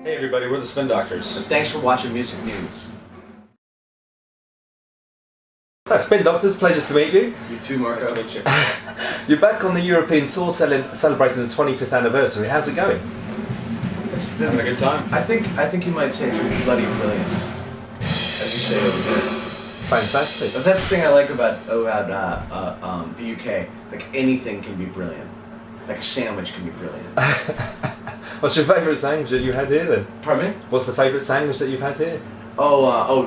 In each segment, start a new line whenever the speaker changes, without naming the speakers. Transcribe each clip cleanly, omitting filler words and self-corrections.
Hey everybody, we're the Spin Doctors.
Thanks for watching Music News.
Spin Doctors, pleasure to meet you.
You too, Marco.
Nice to meet you.
You're back on the European tour celebrating the 25th anniversary. How's it going?
It's
Having a
been,
good time.
I think you might say it's been bloody brilliant, as you say over there.
Fantastic.
But that's the thing I like about the UK. Like anything can be brilliant. Like a sandwich can be brilliant.
What's your favourite sandwich that you had here then?
Pardon me?
What's the favourite sandwich that you've had here?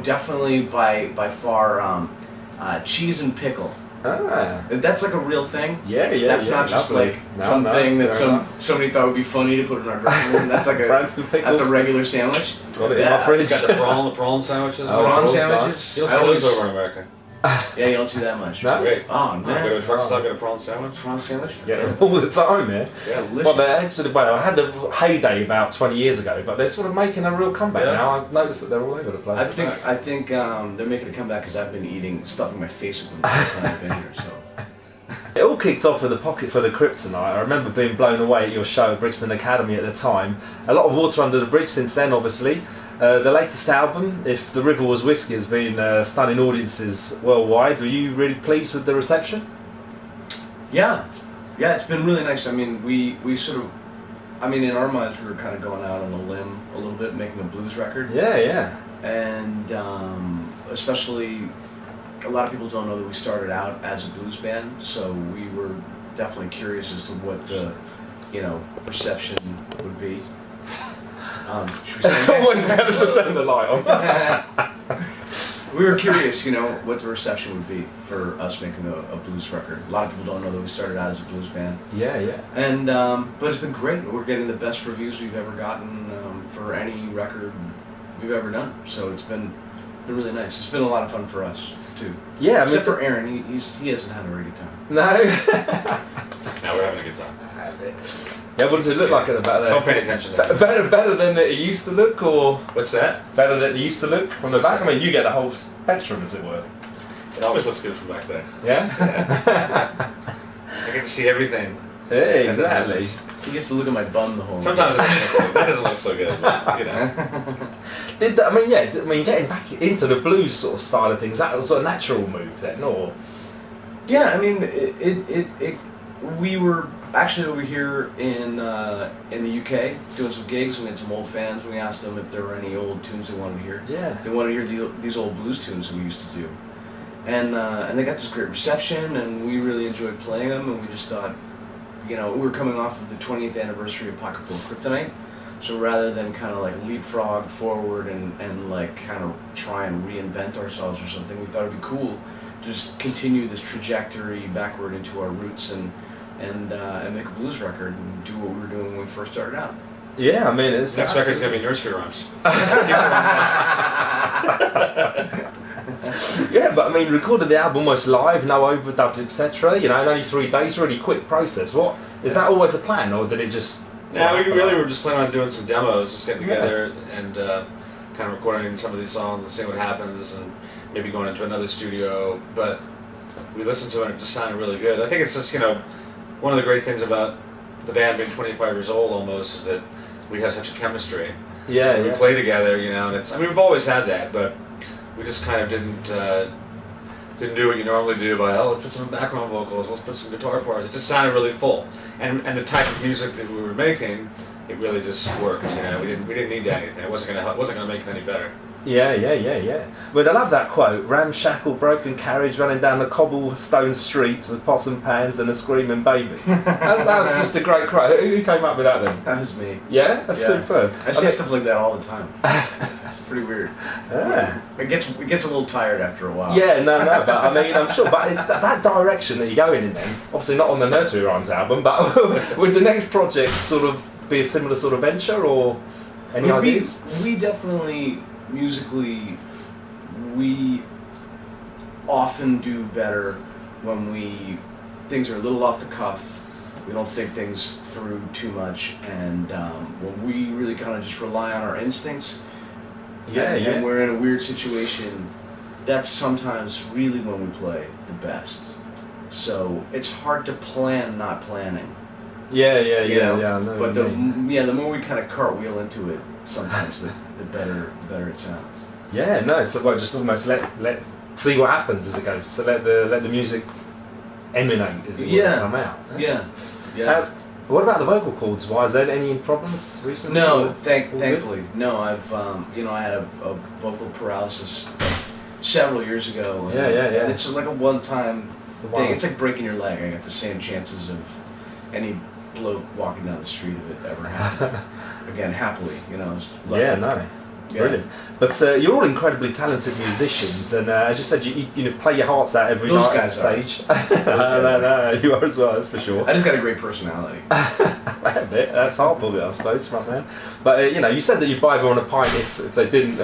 Definitely by far cheese and pickle.
Ah.
That's like a real thing.
Yeah.
That's not just
lovely.
like
No,
something that
nice.
somebody thought would be funny to put in our dressing room. That's like
Branston pickle.
that's a regular sandwich.
Got it in my fridge.
Got the prawn sandwiches.
Oh,
Prawn
prawns,
sandwiches.
You don't see those over in America.
Yeah, you don't see that much.
No?
Great.
Oh
I
man,
go to a truck stop, get a prawn sandwich.
prawn sandwich.
Yeah, all the time, yeah.
Yeah.
Delicious.
Well, they're actually, well, I had the heyday about 20 years ago, but they're sort of making a real comeback
Yeah.
now. I've noticed that they're all over the place.
I think they're making a comeback because I've been stuffing my face with them the whole time I've been here. So
It all kicked off with the Pocket Full of Kryptonite. I remember being blown away at your show at Brixton Academy at the time. A lot of water under the bridge since then, obviously. The latest album, If the River Was Whiskey, has been stunning audiences worldwide. Were you really pleased with the reception?
yeah, it's been really nice. I mean, we sort of, I mean, in our minds we were kind of going out on a limb a little bit, making a blues record.
Yeah.
And especially a lot of people don't know that we started out as a blues band, so we were definitely curious as to what the perception would be. Should we say
Always better to turn the light on.
we were curious, what the reception would be for us making a blues record. A lot of people don't know that we started out as a blues band.
Yeah.
And but it's been great. We're getting the best reviews we've ever gotten for any record we've ever done. So it's been really nice. It's been a lot of fun for us too.
Yeah,
Except for Aaron, he hasn't had a very good time.
No.
Now we're having a good time.
Yeah, what does it look like at about
Don't
there?
pay attention to that.
Better than it used to look, or
What's that?
better than it used to look from the back? I mean, you get the whole spectrum, as it were.
It always looks good from back there.
Yeah?
I get to see everything.
Yeah,
as it
exactly.
happens.
He gets to look at my bum the whole
Sometimes
time.
that doesn't look so good, but, you know.
Getting back into the blues sort of style of things, that was a natural move then, or?
Yeah, I mean, we were actually over here in the UK doing some gigs. We had some old fans. We asked them if there were any old tunes they wanted to hear.
Yeah.
They wanted to hear these old blues tunes that we used to do, and they got this great reception, and we really enjoyed playing them. And we just thought, we were coming off of the 20th anniversary of Pocket Full of Kryptonite, so rather than kind of like leapfrog forward and like kind of try and reinvent ourselves or something, we thought it'd be cool to just continue this trajectory backward into our roots and make a blues record and do what we were doing when we first started out.
Yeah, I mean, it's...
Next record's going to be Nursery Rhymes.
Yeah, but I mean, recorded the album almost live, no overdubs, etc. In only 3 days, really quick process. What is that always a plan, or did it just?
Yeah, we really were just planning on doing some demos, just getting together and kind of recording some of these songs and seeing what happens, and maybe going into another studio. But we listened to it and it just sounded really good. I think it's just, one of the great things about the band being 25 years old almost is that we have such a chemistry.
Yeah,
We play together, and it's, we've always had that, but we just kind of didn't do what you normally do by, let's put some background vocals, let's put some guitar parts. It just sounded really full. And the type of music that we were making, it really just worked, We didn't need anything. It wasn't gonna make it any better.
Yeah. But I love that quote: "Ramshackle, broken carriage running down the cobblestone streets with pots and pans and a screaming baby." That's just a great quote. Who came up with that then?
That was me.
Yeah, that's superb.
I say stuff like that all the time. It's pretty weird.
Yeah.
It gets a little tired after a while.
Yeah, no, but I mean, I'm sure. But it's that direction that you're going in then. Obviously not on the Nursery Rhymes album, but would the next project sort of be a similar sort of venture, or any ideas?
We definitely, musically, we often do better when things are a little off the cuff. We don't think things through too much, and when we really kind of just rely on our instincts. And we're in a weird situation, that's sometimes really when we play the best. So it's hard to plan not planning.
Yeah,
You know?
I know
But
what you mean.
the more we kind of cartwheel into it, sometimes the better it sounds.
Yeah, no, so well, just almost let see what happens as it goes. So let the music emanate as it will come out.
Yeah.
What about the vocal cords? Why is there any problems recently?
No,
Or-
thankfully, no. I've I had a vocal paralysis several years ago. And,
Yeah.
And it's like a one-time
It's the
thing.
one.
It's like breaking your leg. I got the same chances of any bloke walking down the street of it ever happening. Again, happily, it's lucky.
Yeah, no.
Yeah.
Brilliant. But you're all incredibly talented musicians, and as you said, you play your hearts out every
Those
night on
guys are.
stage. No, you are as well, that's for sure.
I just got a great personality.
A bit. That's hard for it, I suppose, right man. But you said that you'd buy everyone a pint if they didn't.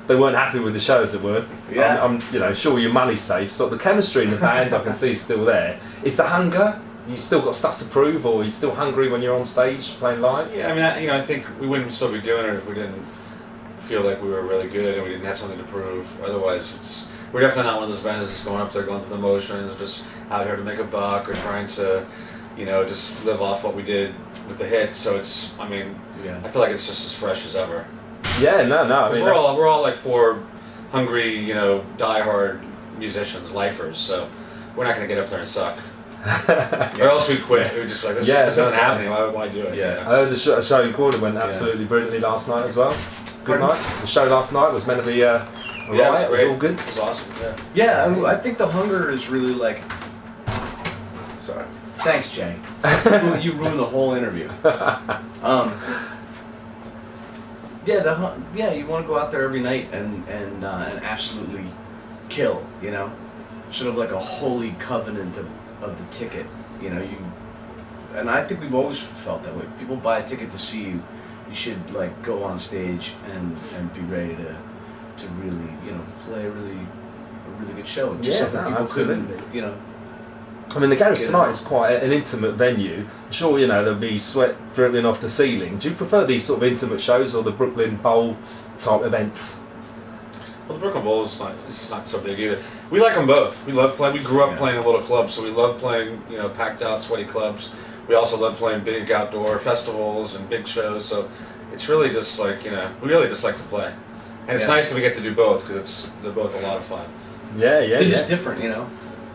They weren't happy with the show, as it were.
Yeah.
I'm sure your money's safe. So the chemistry in the band, I can see, is still there. Is the hunger? You still got stuff to prove, or are you still hungry when you're on stage playing live?
Yeah, I mean, I think we wouldn't still be doing it if we didn't feel like we were really good and we didn't have something to prove. Otherwise, we're definitely not one of those bands that's going up there, going through the motions, just out here to make a buck or trying to, just live off what we did with the hits. So it's, I feel like it's just as fresh as ever.
Yeah, no. I
'Cause
mean,
we're all like four hungry, diehard musicians, lifers. So we're not going to get up there and suck. Or else we'd quit. We'd just be like, this isn't happening. Why do it?
Yeah.
I heard the show in Corner went absolutely brilliantly last night as well. Good night. The show last night was meant to be a riot.
It was
It was all good.
It was awesome. Yeah.
Yeah, I think the hunger is really like. Sorry. Thanks, Jay. You ruined the whole interview. You want to go out there every night and absolutely kill. Sort of like a holy covenant of the ticket. And I think we've always felt that way. People buy a ticket to see you. You should like go on stage and be ready to really play a really good show. It's just something people
absolutely.
couldn't
I mean, the Garage
Get
tonight
it.
is quite an intimate venue. I'm sure there'll be sweat dribbling off the ceiling. Do you prefer these sort of intimate shows or the Brooklyn Bowl type events?
Well, the Brooklyn Bowl is not so big either. We like them both. We love playing. We grew up playing in little clubs, so we love playing packed out, sweaty clubs. We also love playing big outdoor festivals and big shows. So it's really just like we really just like to play, and it's nice that we get to do both because they're both a lot of fun.
Yeah.
They're just different,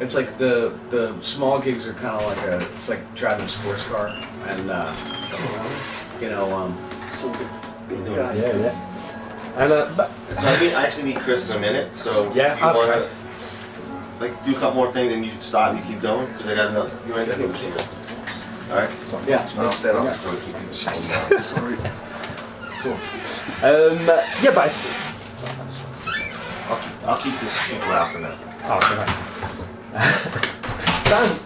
It's like the small gigs are kind of like it's like driving a sports car, and
So good.
Yeah. And but
So I actually meet Chris in a minute. So
Yeah,
if you want
okay.
to do a couple more things, and you stop and you keep going because I got another. You ready to go? All right.
yeah.
I'll stand up. So keep you.
Sorry.
but
I'll keep this people out for now.
thanks.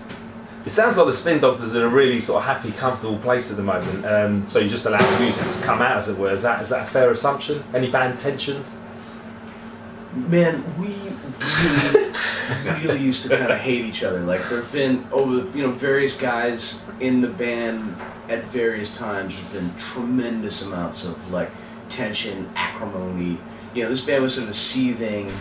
It sounds like the Spin Doctors are in a really sort of happy, comfortable place at the moment. So you just allow the music to come out, as it were. Is that a fair assumption? Any band tensions?
Man, we really used to kind of hate each other. Like there've been various guys in the band at various times. There's been tremendous amounts of like tension, acrimony. This band was sort of a seething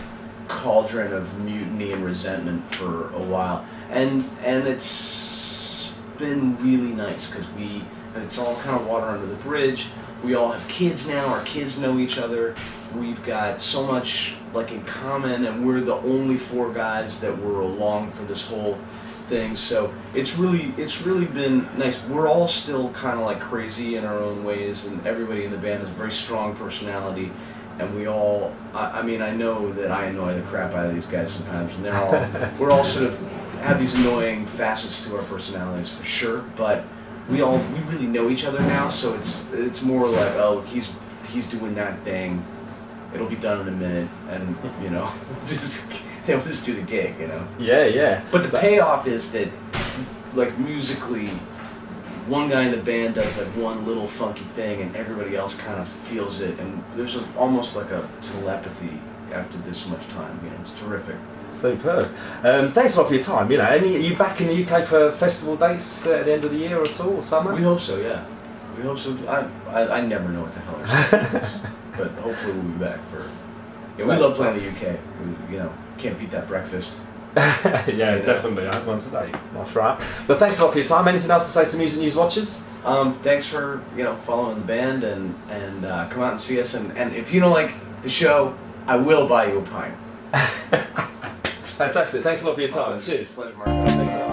cauldron of mutiny and resentment for a while, and it's been really nice because it's all kind of water under the bridge. We all have kids now. Our kids know each other. We've got so much like in common, and we're the only four guys that were along for this whole thing. So it's really been nice. We're all still kind of like crazy in our own ways, and everybody in the band has a very strong personality. And we all, I know that I annoy the crap out of these guys sometimes, and we're all sort of have these annoying facets to our personalities for sure. But we really know each other now, so it's more like, oh, he's doing that thing, it'll be done in a minute, and they'll just do the gig,
Yeah.
But the payoff is that, like musically, one guy in the band does like one little funky thing and everybody else kind of feels it, and there's almost like a telepathy after this much time. It's terrific.
Superb. Thanks a lot for your time. Are you back in the UK for festival dates at the end of the year at all, or summer?
We hope so, yeah. We hope so. I never know what the hell expect, but hopefully we'll be back for. We love playing the UK. We, can't beat that breakfast.
Yeah, definitely. I had one today. I'll try it. But thanks a lot for your time. Anything else to say to Music News watchers?
Thanks for following the band and come out and see us. And if you don't like the show, I will buy you a pint.
Fantastic. Thanks a lot for your time. Cheers.
Pleasure, Mark.
Thanks a lot.